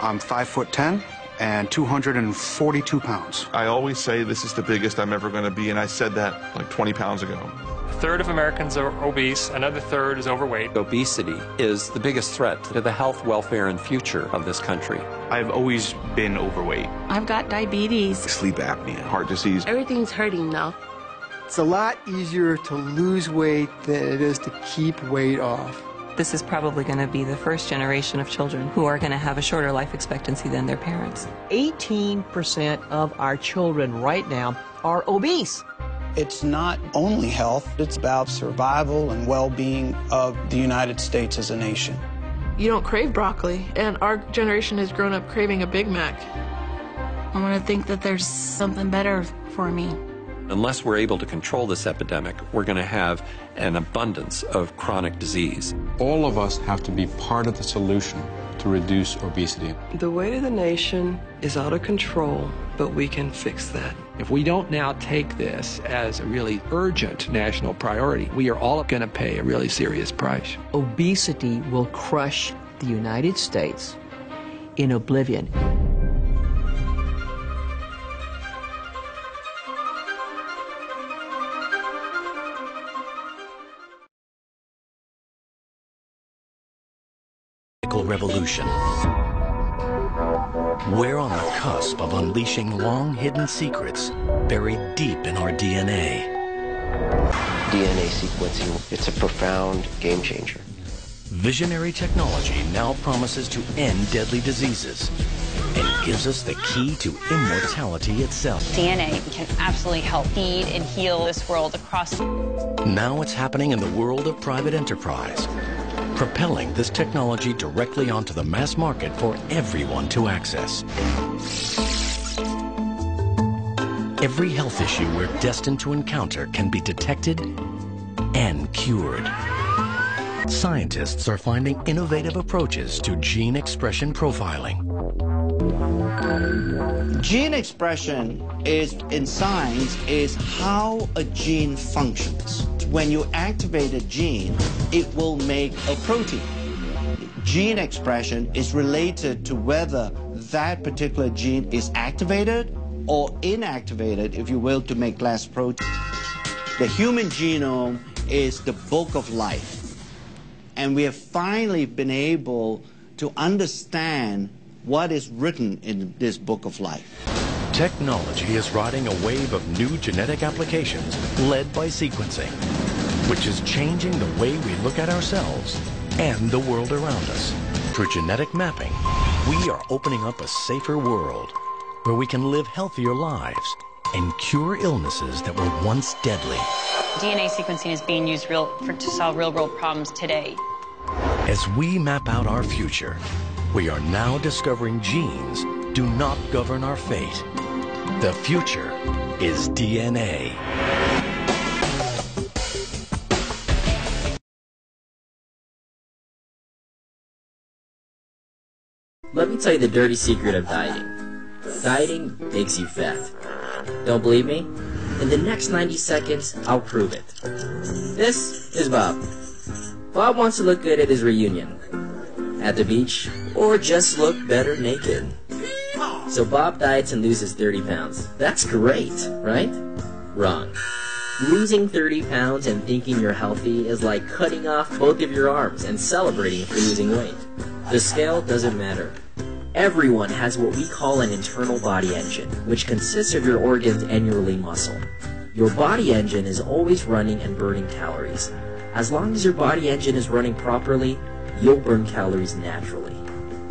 I'm 5'10" and 242 pounds. I always say this is the biggest I'm ever going to be, and I said that like 20 pounds ago. A third of Americans are obese, another third is overweight. Obesity is the biggest threat to the health, welfare, and future of this country. I've always been overweight. I've got diabetes. Sleep apnea, heart disease. Everything's hurting now. It's a lot easier to lose weight than it is to keep weight off. This is probably going to be the first generation of children who are going to have a shorter life expectancy than their parents. 18% of our children right now are obese. It's not only health, it's about survival and well-being of the United States as a nation. You don't crave broccoli, and our generation has grown up craving a Big Mac. I want to think that there's something better for me. Unless we're able to control this epidemic, we're going to have an abundance of chronic disease. All of us have to be part of the solution to reduce obesity. The weight of the nation is out of control, but we can fix that. If we don't now take this as a really urgent national priority, we are all going to pay a really serious price. Obesity will crush the United States in oblivion. Revolution. We're on the cusp of unleashing long-hidden secrets buried deep in our DNA. DNA sequencing, it's a profound game changer. Visionary technology now promises to end deadly diseases and gives us the key to immortality itself. DNA can absolutely help feed and heal this world across. Now it's happening in the world of private enterprise, propelling this technology directly onto the mass market for everyone to access. Every health issue we're destined to encounter can be detected and cured. Scientists are finding innovative approaches to gene expression profiling. Gene expression in science is how a gene functions. When you activate a gene, it will make a protein. Gene expression is related to whether that particular gene is activated or inactivated, if you will, to make less protein. The human genome is the book of life, and we have finally been able to understand what is written in this book of life. Technology is riding a wave of new genetic applications led by sequencing, which is changing the way we look at ourselves and the world around us. Through genetic mapping, we are opening up a safer world where we can live healthier lives and cure illnesses that were once deadly. DNA sequencing is being used to solve real-world problems today. As we map out our future, we are now discovering genes do not govern our fate. The future is DNA. Let me tell you the dirty secret of dieting. Dieting makes you fat. Don't believe me? In the next 90 seconds, I'll prove it. This is Bob. Bob wants to look good at his reunion, at the beach, or just look better naked. So Bob diets and loses 30 pounds. That's great, right? Wrong. Losing 30 pounds and thinking you're healthy is like cutting off both of your arms and celebrating for losing weight. The scale doesn't matter. Everyone has what we call an internal body engine, which consists of your organs and your lean muscle. Your body engine is always running and burning calories. As long as your body engine is running properly, you'll burn calories naturally.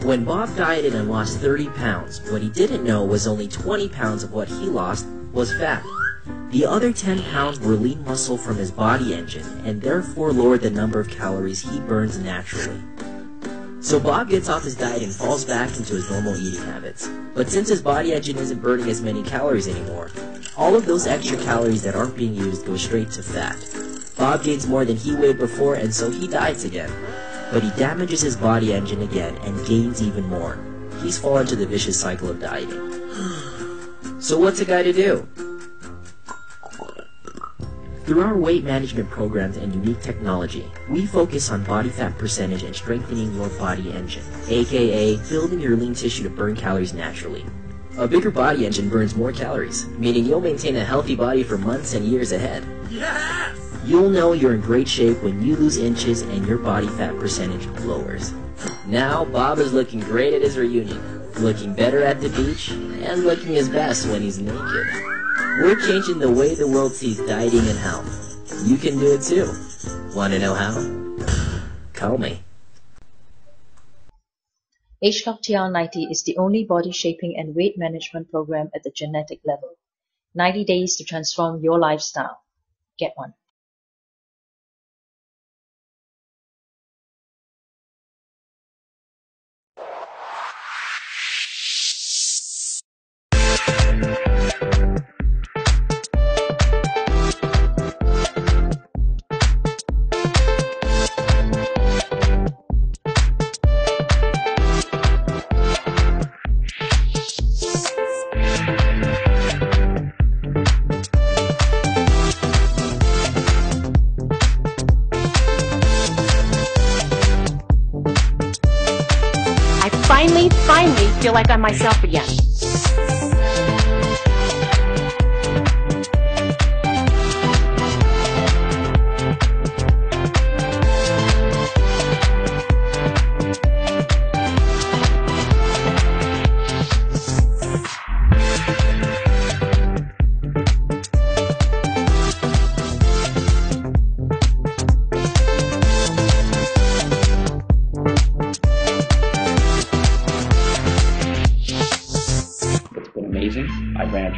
When Bob dieted and lost 30 pounds, what he didn't know was only 20 pounds of what he lost was fat. The other 10 pounds were lean muscle from his body engine, and therefore lowered the number of calories he burns naturally. So Bob gets off his diet and falls back into his normal eating habits. But since his body engine isn't burning as many calories anymore, all of those extra calories that aren't being used go straight to fat. Bob gains more than he weighed before, and so he diets again. But he damages his body engine again and gains even more. He's fallen into the vicious cycle of dieting. So what's a guy to do? Through our weight management programs and unique technology, we focus on body fat percentage and strengthening your body engine, aka building your lean tissue to burn calories naturally. A bigger body engine burns more calories, meaning you'll maintain a healthy body for months and years ahead. Yes! You'll know you're in great shape when you lose inches and your body fat percentage lowers. Now, Bob is looking great at his reunion, looking better at the beach, and looking his best when he's naked. We're changing the way the world sees dieting and health. You can do it too. Want to know how? Call me. Ageloc TR90 is the only body shaping and weight management program at the genetic level. 90 days to transform your lifestyle. Get one. Finally feel like I'm myself again.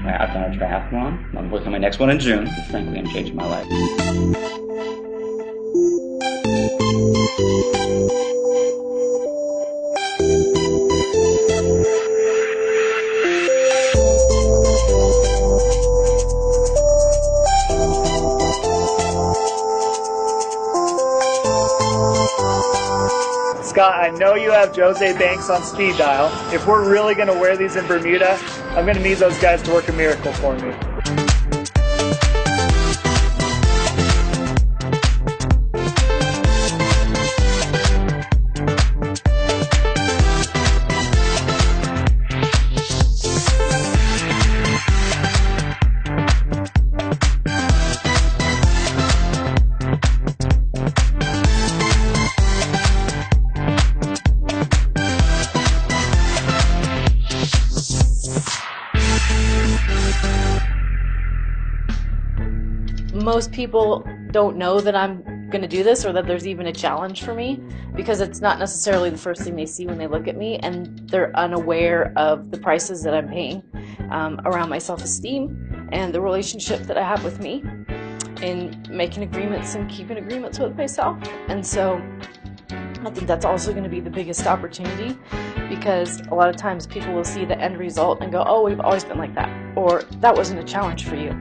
I've done a triathlon. I'm working on my next one in June. Frankly, I'm changing my life. Scott, I know you have Jose Banks on speed dial. If we're really going to wear these in Bermuda, I'm going to need those guys to work a miracle for me. Most people don't know that I'm going to do this or that there's even a challenge for me because it's not necessarily the first thing they see when they look at me, and they're unaware of the prices that I'm paying around my self-esteem and the relationship that I have with me in making agreements and keeping agreements with myself. And so I think that's also going to be the biggest opportunity, because a lot of times people will see the end result and go, oh, we've always been like that, or that wasn't a challenge for you.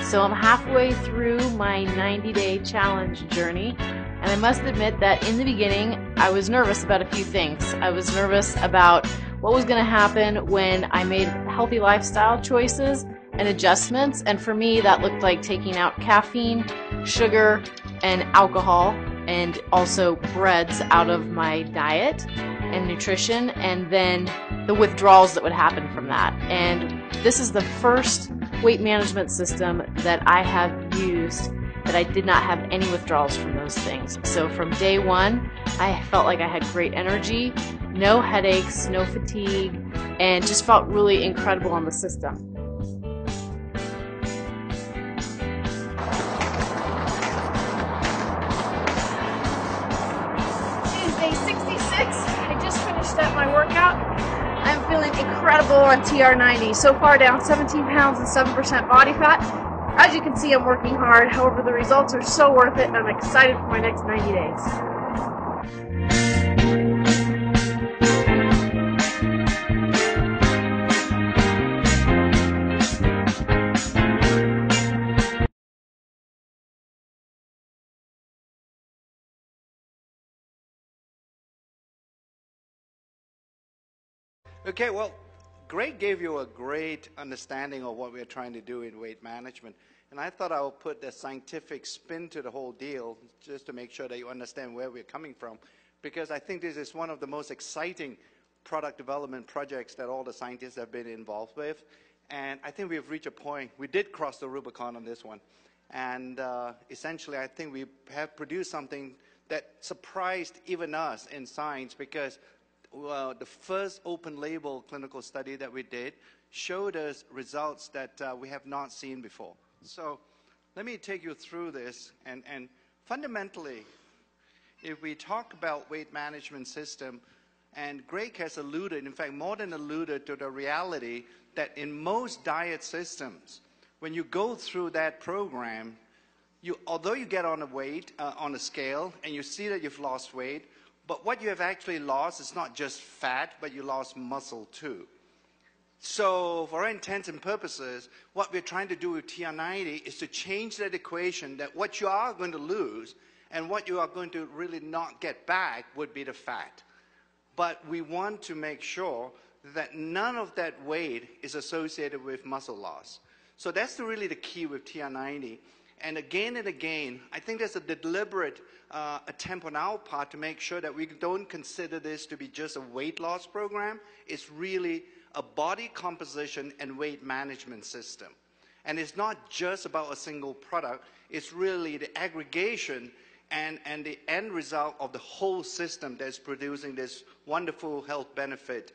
So I'm halfway through my 90-day challenge journey, and I must admit that in the beginning I was nervous about a few things. I was nervous about what was going to happen when I made healthy lifestyle choices and adjustments, and for me that looked like taking out caffeine, sugar, and alcohol, and also breads out of my diet and nutrition, and then the withdrawals that would happen from that. And this is the first weight management system that I have used that I did not have any withdrawals from those things. So from day one, I felt like I had great energy, no headaches, no fatigue, and just felt really incredible on the system. It is day 66. I just finished up my workout. I'm feeling incredible on TR90. So far down 17 pounds and 7% body fat. As you can see, I'm working hard. However, the results are so worth it, and I'm excited for my next 90 days. Okay, well, Greg gave you a great understanding of what we're trying to do in weight management. And I thought I would put the scientific spin to the whole deal just to make sure that you understand where we're coming from. Because I think this is one of the most exciting product development projects that all the scientists have been involved with. And I think we've reached a point. We did cross the Rubicon on this one. And essentially, I think we have produced something that surprised even us in science, because the first open-label clinical study that we did showed us results that we have not seen before. So let me take you through this. And fundamentally, if we talk about weight management system, and Greg has alluded, in fact, more than alluded to the reality that in most diet systems, when you go through that program, although you get on a weight, on a scale, and you see that you've lost weight, but what you have actually lost is not just fat, but you lost muscle too. So for all intents and purposes, what we're trying to do with TR90 is to change that equation, that what you are going to lose and what you are going to really not get back would be the fat. But we want to make sure that none of that weight is associated with muscle loss. So that's really the key with TR90. And again, I think there's a deliberate attempt on our part to make sure that we don't consider this to be just a weight loss program. It's really a body composition and weight management system. And it's not just about a single product. It's really the aggregation and the end result of the whole system that's producing this wonderful health benefit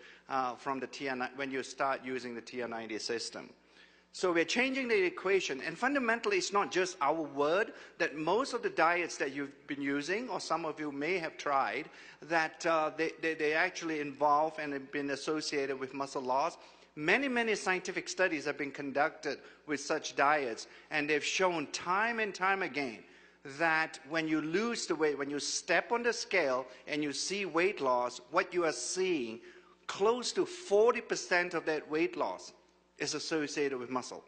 from the TR90 when you start using the TR90 system. So we're changing the equation, and fundamentally it's not just our word, that most of the diets that you've been using, or some of you may have tried, that they actually involve and have been associated with muscle loss. Many scientific studies have been conducted with such diets, and they've shown time and time again that when you lose the weight, when you step on the scale and you see weight loss, what you are seeing, close to 40% of that weight loss is associated with muscle.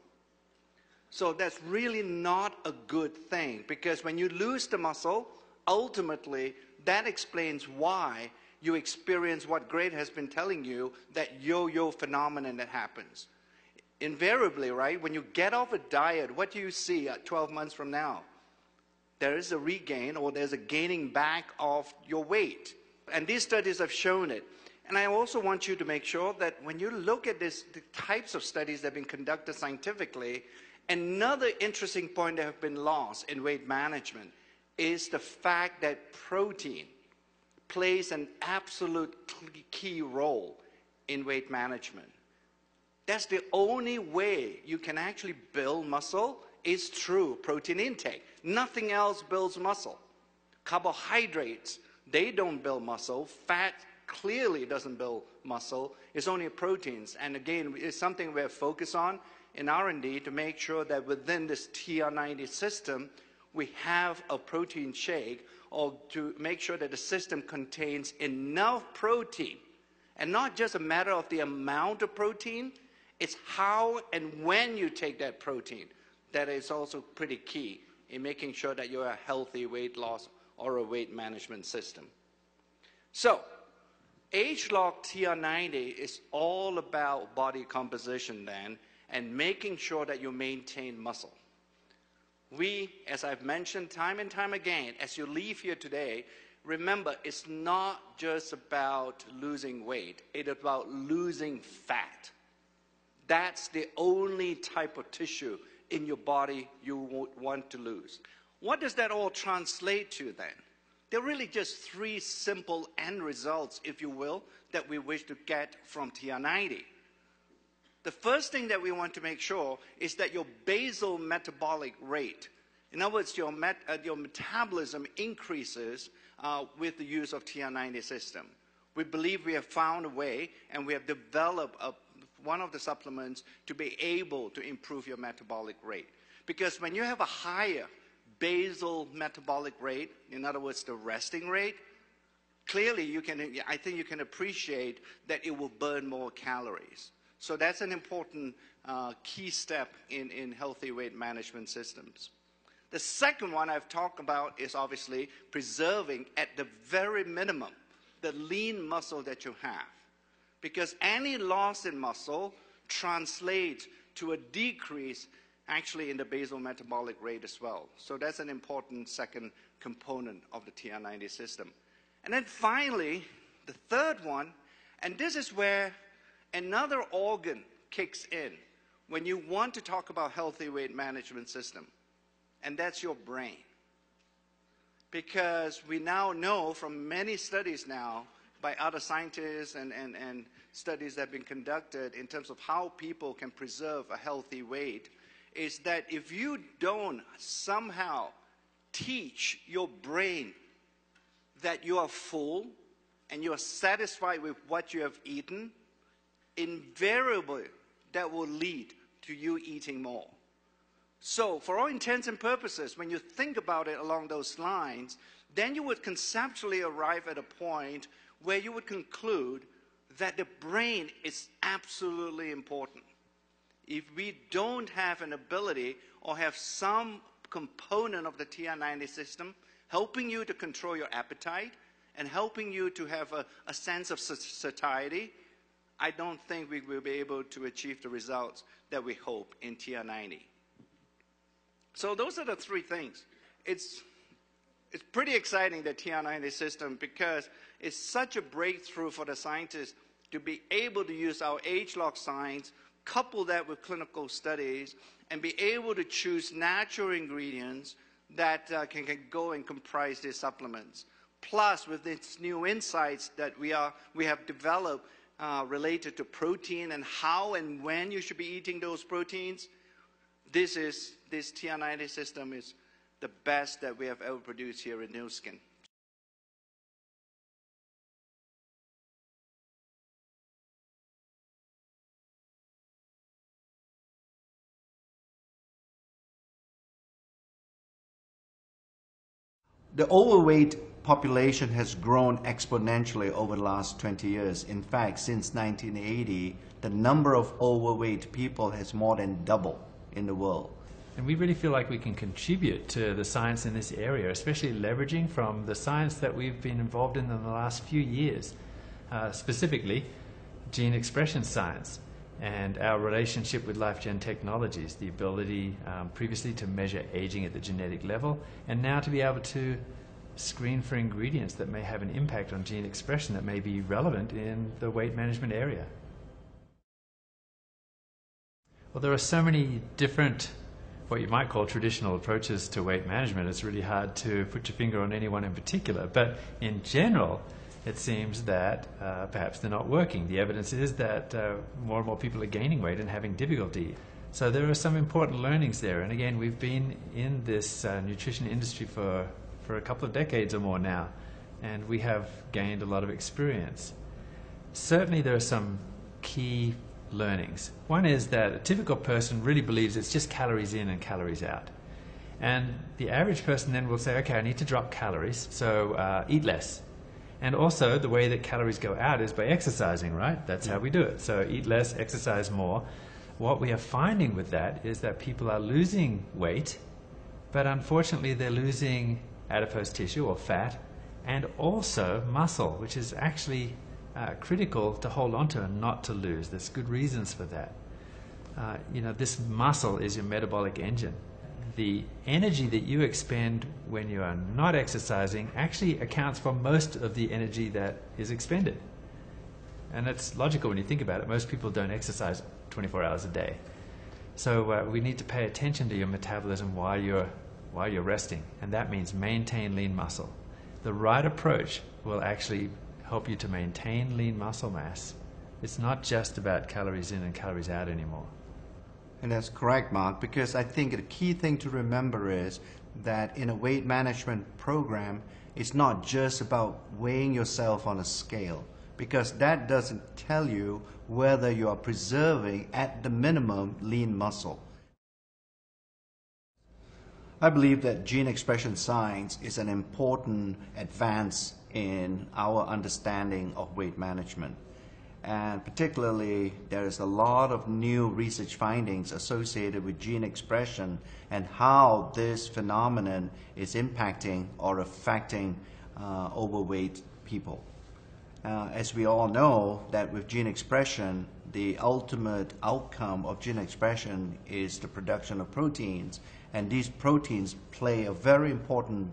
So that's really not a good thing, because when you lose the muscle, ultimately that explains why you experience what Greg has been telling you, that yo-yo phenomenon that happens. Invariably, right, when you get off a diet, what do you see at 12 months from now? There is a regain, or there's a gaining back of your weight. And these studies have shown it. And I also want you to make sure that when you look at the types of studies that have been conducted scientifically, another interesting point that have been lost in weight management is the fact that protein plays an absolute key role in weight management. That's the only way you can actually build muscle is through protein intake. Nothing else builds muscle. Carbohydrates, they don't build muscle. Fat clearly doesn't build muscle. It's only proteins. And again, it's something we're focused on in R&D to make sure that within this TR90 system, we have a protein shake, or to make sure that the system contains enough protein. And not just a matter of the amount of protein, it's how and when you take that protein that is also pretty key in making sure that you're a healthy weight loss or a weight management system. So, Ageloc TR90 is all about body composition then, and making sure that you maintain muscle. We, as I've mentioned time and time again, as you leave here today, remember it's not just about losing weight, it's about losing fat. That's the only type of tissue in your body you would want to lose. What does that all translate to then? There are really just three simple end results, if you will, that we wish to get from TR90. The first thing that we want to make sure is that your basal metabolic rate, in other words, your metabolism increases with the use of TR90 system. We believe we have found a way, and we have developed one of the supplements to be able to improve your metabolic rate. Because when you have a higher basal metabolic rate, in other words, the resting rate, clearly I think you can appreciate that it will burn more calories. So that's an important key step in healthy weight management systems. The second one I've talked about is obviously preserving at the very minimum the lean muscle that you have. because any loss in muscle translates to a decrease actually in the basal metabolic rate as well. So that's an important second component of the TR90 system. And then finally, the third one, and this is where another organ kicks in when you want to talk about healthy weight management system, and that's your brain. Because we now know from many studies now by other scientists and studies that have been conducted in terms of how people can preserve a healthy weight, is that if you don't somehow teach your brain that you are full and you are satisfied with what you have eaten, invariably that will lead to you eating more. So for all intents and purposes, when you think about it along those lines, then you would conceptually arrive at a point where you would conclude that the brain is absolutely important. If we don't have an ability or have some component of the TR90 system helping you to control your appetite and helping you to have a sense of satiety, I don't think we will be able to achieve the results that we hope in TR90. So those are the three things. It's pretty exciting, the TR90 system, because it's such a breakthrough for the scientists to be able to use our Ageloc science, couple that with clinical studies, and be able to choose natural ingredients that can go and comprise these supplements. Plus, with its new insights that we have developed related to protein and how and when you should be eating those proteins, this TR90 system is the best that we have ever produced here in Nu Skin. The overweight population has grown exponentially over the last 20 years. In fact, since 1980, the number of overweight people has more than doubled in the world. And we really feel like we can contribute to the science in this area, especially leveraging from the science that we've been involved in the last few years, specifically gene expression science and our relationship with LifeGen Technologies, the ability previously to measure aging at the genetic level, and now to be able to screen for ingredients that may have an impact on gene expression that may be relevant in the weight management area. Well, there are so many different, what you might call traditional approaches to weight management. It's really hard to put your finger on any one in particular, but in general, it seems that perhaps they're not working. The evidence is that more and more people are gaining weight and having difficulty. So there are some important learnings there. And again, we've been in this nutrition industry for a couple of decades or more now, and we have gained a lot of experience. Certainly there are some key learnings. One is that a typical person really believes it's just calories in and calories out. And the average person then will say, okay, I need to drop calories, so eat less. And also, the way that calories go out is by exercising, right? That's how we do it. So eat less, exercise more. What we are finding with that is that people are losing weight, but unfortunately they're losing adipose tissue or fat, and also muscle, which is actually critical to hold on to and not to lose. There's good reasons for that. This muscle is your metabolic engine. The energy that you expend when you are not exercising actually accounts for most of the energy that is expended. And it's logical when you think about it. Most people don't exercise 24 hours a day. So we need to pay attention to your metabolism while you're resting. And that means maintain lean muscle. The right approach will actually help you to maintain lean muscle mass. It's not just about calories in and calories out anymore. And that's correct, Mark, because I think the key thing to remember is that in a weight management program, it's not just about weighing yourself on a scale, because that doesn't tell you whether you are preserving, at the minimum, lean muscle. I believe that gene expression science is an important advance in our understanding of weight management. And particularly, there is a lot of new research findings associated with gene expression and how this phenomenon is impacting or affecting overweight people. As we all know, that with gene expression, the ultimate outcome of gene expression is the production of proteins, and these proteins play a very important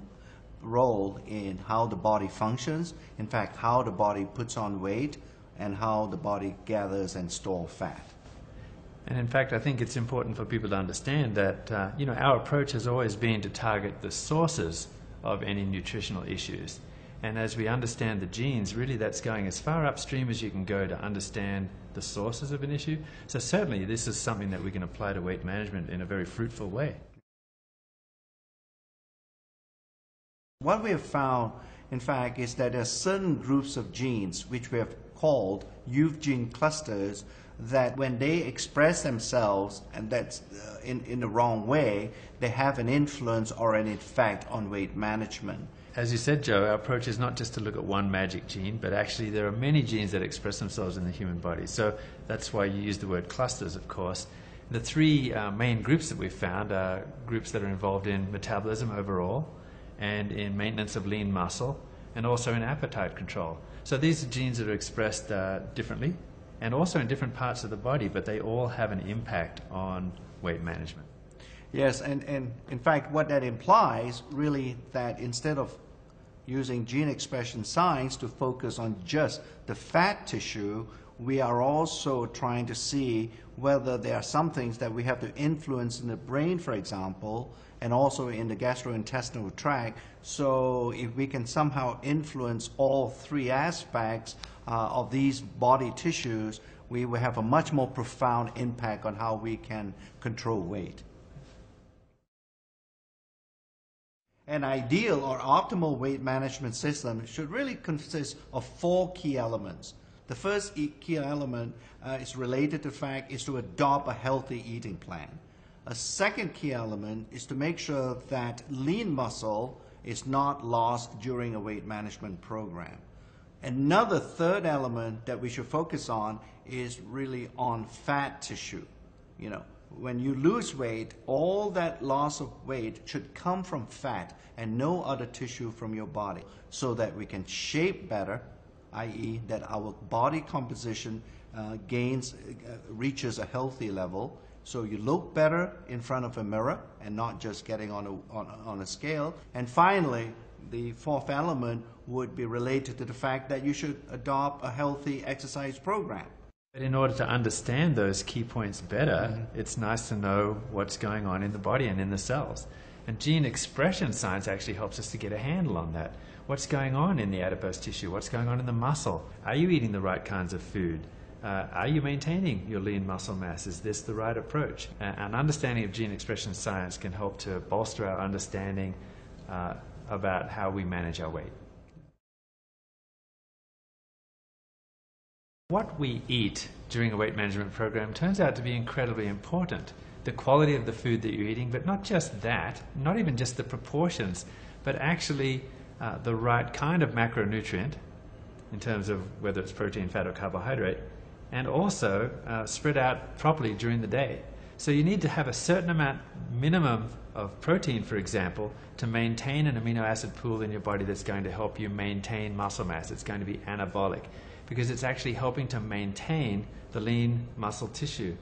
role in how the body functions, in fact, how the body puts on weight, and how the body gathers and stores fat. And in fact, I think it's important for people to understand that our approach has always been to target the sources of any nutritional issues. And as we understand the genes, really that's going as far upstream as you can go to understand the sources of an issue. So certainly this is something that we can apply to weight management in a very fruitful way. What we have found, in fact, is that there are certain groups of genes which we have called youth gene clusters that when they express themselves, and that's in the wrong way, they have an influence or an effect on weight management. As you said, Joe, our approach is not just to look at one magic gene, but actually there are many genes that express themselves in the human body. So that's why you use the word clusters, of course. The three main groups that we've found are groups that are involved in metabolism overall, and in maintenance of lean muscle, and also in appetite control. So these are genes that are expressed differently, and also in different parts of the body, but they all have an impact on weight management. Yes, and in fact what that implies really that instead of using gene expression science to focus on just the fat tissue, we are also trying to see whether there are some things that we have to influence in the brain, for example, and also in the gastrointestinal tract. So if we can somehow influence all three aspects of these body tissues, we will have a much more profound impact on how we can control weight. An ideal or optimal weight management system should really consist of 4 key elements. The first key element is related to the fact is to adopt a healthy eating plan. A second key element is to make sure that lean muscle is not lost during a weight management program. Another third element that we should focus on is really on fat tissue. When you lose weight, all that loss of weight should come from fat and no other tissue from your body, so that we can shape better, i.e. that our body composition reaches a healthy level, so you look better in front of a mirror and not just getting on a scale. And finally, the fourth element would be related to the fact that you should adopt a healthy exercise program. But in order to understand those key points better, it's nice to know what's going on in the body and in the cells. And gene expression science actually helps us to get a handle on that. What's going on in the adipose tissue? What's going on in the muscle? Are you eating the right kinds of food? Are you maintaining your lean muscle mass? Is this the right approach? An understanding of gene expression science can help to bolster our understanding about how we manage our weight. What we eat during a weight management program turns out to be incredibly important. The quality of the food that you're eating, but not just that, not even just the proportions, but actually the right kind of macronutrient in terms of whether it's protein, fat, or carbohydrate, and also spread out properly during the day. So you need to have a certain amount minimum of protein, for example, to maintain an amino acid pool in your body that's going to help you maintain muscle mass. It's going to be anabolic, because it's actually helping to maintain the lean muscle tissue.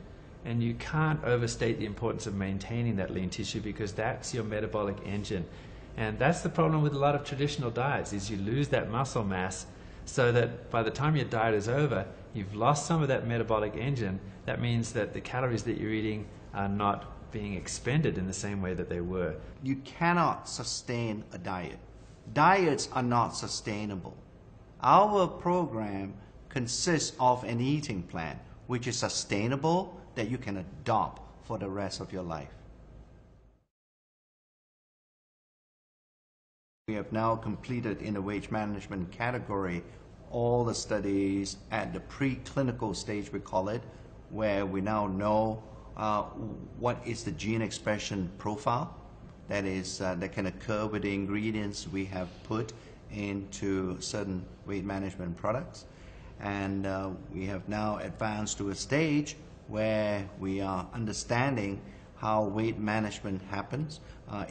And you can't overstate the importance of maintaining that lean tissue, because that's your metabolic engine. And that's the problem with a lot of traditional diets, is you lose that muscle mass so that by the time your diet is over, you've lost some of that metabolic engine. That means that the calories that you're eating are not being expended in the same way that they were. You cannot sustain a diet. Diets are not sustainable. Our program consists of an eating plan which is sustainable, that you can adopt for the rest of your life. We have now completed in the weight management category all the studies at the preclinical stage, we call it, where we now know what is the gene expression profile that can occur with the ingredients we have put into certain weight management products. And we have now advanced to a stage where we are understanding how weight management happens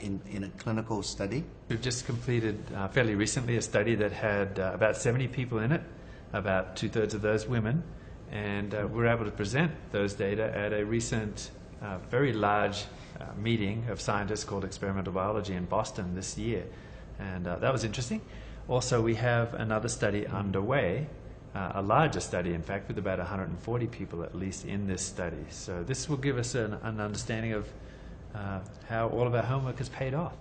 in a clinical study. We've just completed fairly recently a study that had about 70 people in it. about 2/3 of those women, and we were able to present those data at a recent very large meeting of scientists called Experimental Biology in Boston this year, and that was interesting. Also, we have another study underway, a larger study, in fact, with about 140 people at least in this study. So this will give us an understanding of how all of our homework has paid off.